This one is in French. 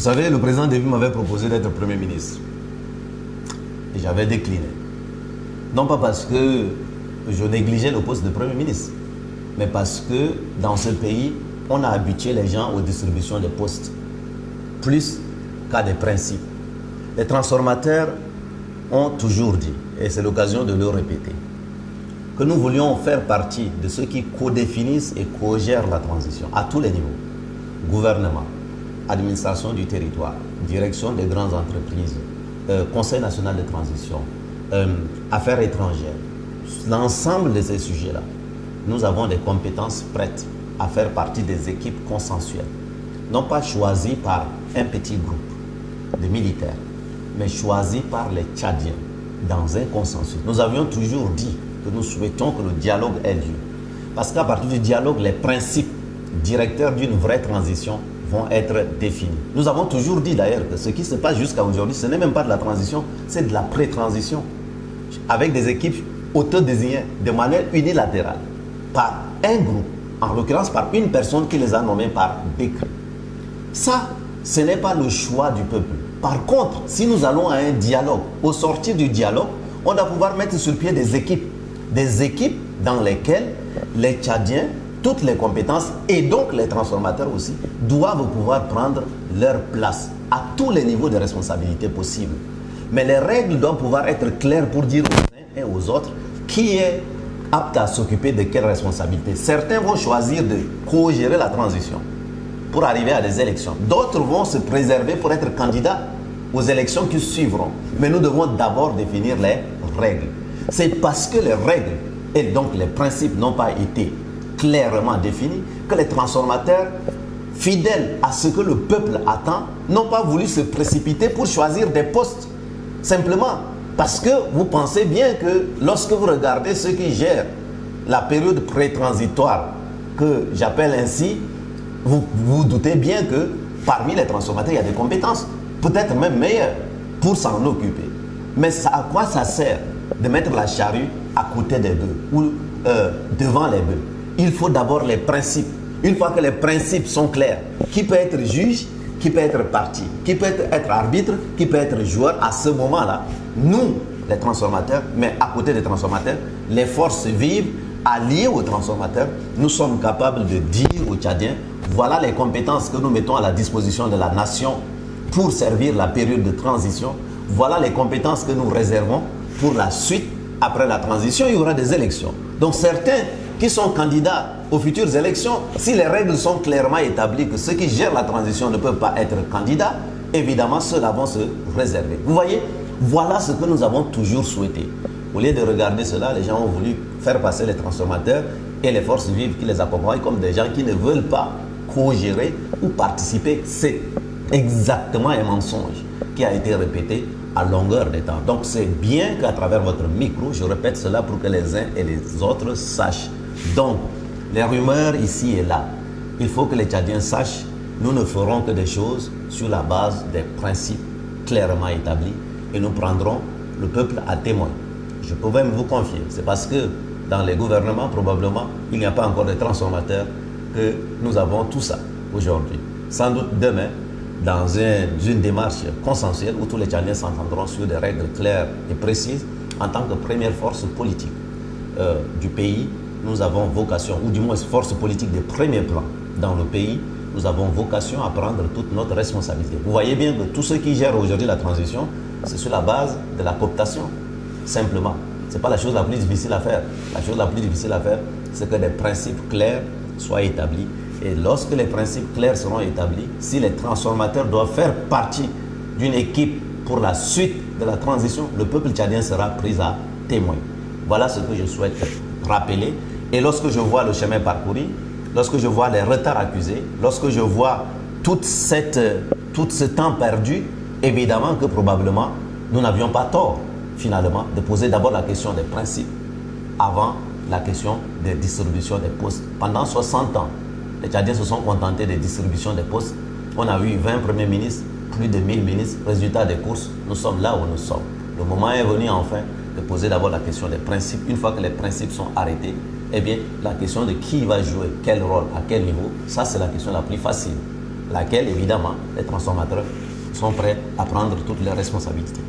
savez, le président Déby m'avait proposé d'être Premier ministre. Et j'avais décliné. Non pas parce que je négligeais le poste de Premier ministre, mais parce que dans ce pays, on a habitué les gens aux distributions des postes, plus qu'à des principes. Les transformateurs ont toujours dit, et c'est l'occasion de le répéter, que nous voulions faire partie de ceux qui codéfinissent et co-gèrent la transition à tous les niveaux. Gouvernement, administration du territoire, direction des grandes entreprises, Conseil national de transition, affaires étrangères. L'ensemble de ces sujets-là, nous avons des compétences prêtes à faire partie des équipes consensuelles. Non pas choisies par un petit groupe de militaires, mais choisies par les Tchadiens dans un consensus. Nous avions toujours dit que nous souhaitons que le dialogue ait lieu. Parce qu'à partir du dialogue, les principes directeurs d'une vraie transition vont être définis. Nous avons toujours dit d'ailleurs que ce qui se passe jusqu'à aujourd'hui, ce n'est même pas de la transition, c'est de la pré-transition. Avec des équipes autodésignées de manière unilatérale par un groupe, en l'occurrence par une personne qui les a nommés par décret. Ça, ce n'est pas le choix du peuple. Par contre, si nous allons à un dialogue, au sortir du dialogue, on doit pouvoir mettre sur pied des équipes dans lesquelles les Tchadiens, toutes les compétences et donc les transformateurs aussi, doivent pouvoir prendre leur place à tous les niveaux de responsabilité possibles. Mais les règles doivent pouvoir être claires pour dire aux uns et aux autres qui est apte à s'occuper de quelles responsabilités. Certains vont choisir de co-gérer la transition pour arriver à des élections. D'autres vont se préserver pour être candidats aux élections qui suivront. Mais nous devons d'abord définir les règles. C'est parce que les règles et donc les principes n'ont pas été clairement définis que les transformateurs, fidèles à ce que le peuple attend, n'ont pas voulu se précipiter pour choisir des postes. Simplement parce que vous pensez bien que lorsque vous regardez ceux qui gèrent la période pré-transitoire, que j'appelle ainsi, vous vous doutez bien que parmi les transformateurs, il y a des compétences, peut-être même meilleures, pour s'en occuper. Mais à quoi ça sert de mettre la charrue à côté des bœufs ou devant les bœufs? Il faut d'abord les principes. Une fois que les principes sont clairs, qui peut être juge, qui peut être parti, qui peut être arbitre, qui peut être joueur, à ce moment-là, nous, les transformateurs, mais à côté des transformateurs, les forces vives, alliées aux transformateurs, nous sommes capables de dire aux Tchadiens, voilà les compétences que nous mettons à la disposition de la nation pour servir la période de transition, voilà les compétences que nous réservons pour la suite. Après la transition, il y aura des élections. Donc certains qui sont candidats aux futures élections, si les règles sont clairement établies que ceux qui gèrent la transition ne peuvent pas être candidats, évidemment ceux-là vont se réserver. Vous voyez, voilà ce que nous avons toujours souhaité. Au lieu de regarder cela, les gens ont voulu faire passer les transformateurs et les forces vives qui les accompagnent comme des gens qui ne veulent pas co-gérer ou participer. C'est exactement un mensonge qui a été répété à longueur de temps. Donc c'est bien qu'à travers votre micro, je répète cela pour que les uns et les autres sachent. Donc, les rumeurs ici et là, il faut que les Tchadiens sachent, nous ne ferons que des choses sur la base des principes clairement établis et nous prendrons le peuple à témoin. Je peux même vous confier, c'est parce que dans les gouvernements, probablement, il n'y a pas encore de transformateurs que nous avons tout ça aujourd'hui. Sans doute demain, dans une démarche consensuelle où tous les Tchadiens s'entendront sur des règles claires et précises, en tant que première force politique du pays, nous avons vocation, ou du moins force politique de premier plan dans le pays, nous avons vocation à prendre toute notre responsabilité. Vous voyez bien que tous ceux qui gèrent aujourd'hui la transition, c'est sur la base de la cooptation, simplement. Ce n'est pas la chose la plus difficile à faire. La chose la plus difficile à faire, c'est que des principes clairs soient établis. Et lorsque les principes clairs seront établis, si les transformateurs doivent faire partie d'une équipe pour la suite de la transition, le peuple tchadien sera pris à témoin. Voilà ce que je souhaite rappeler. Et lorsque je vois le chemin parcouru, lorsque je vois les retards accusés, lorsque je vois tout ce temps perdu, évidemment que probablement nous n'avions pas tort finalement de poser d'abord la question des principes avant la question des distributions des postes. Pendant 60 ans, les Tchadiens se sont contentés des distributions des postes. On a eu 20 premiers ministres, plus de 1000 ministres. Résultat des courses, nous sommes là où nous sommes. Le moment est venu enfin de poser d'abord la question des principes. Une fois que les principes sont arrêtés, eh bien, la question de qui va jouer quel rôle, à quel niveau, ça c'est la question la plus facile. laquelle, évidemment, les transformateurs sont prêts à prendre toutes leurs responsabilités.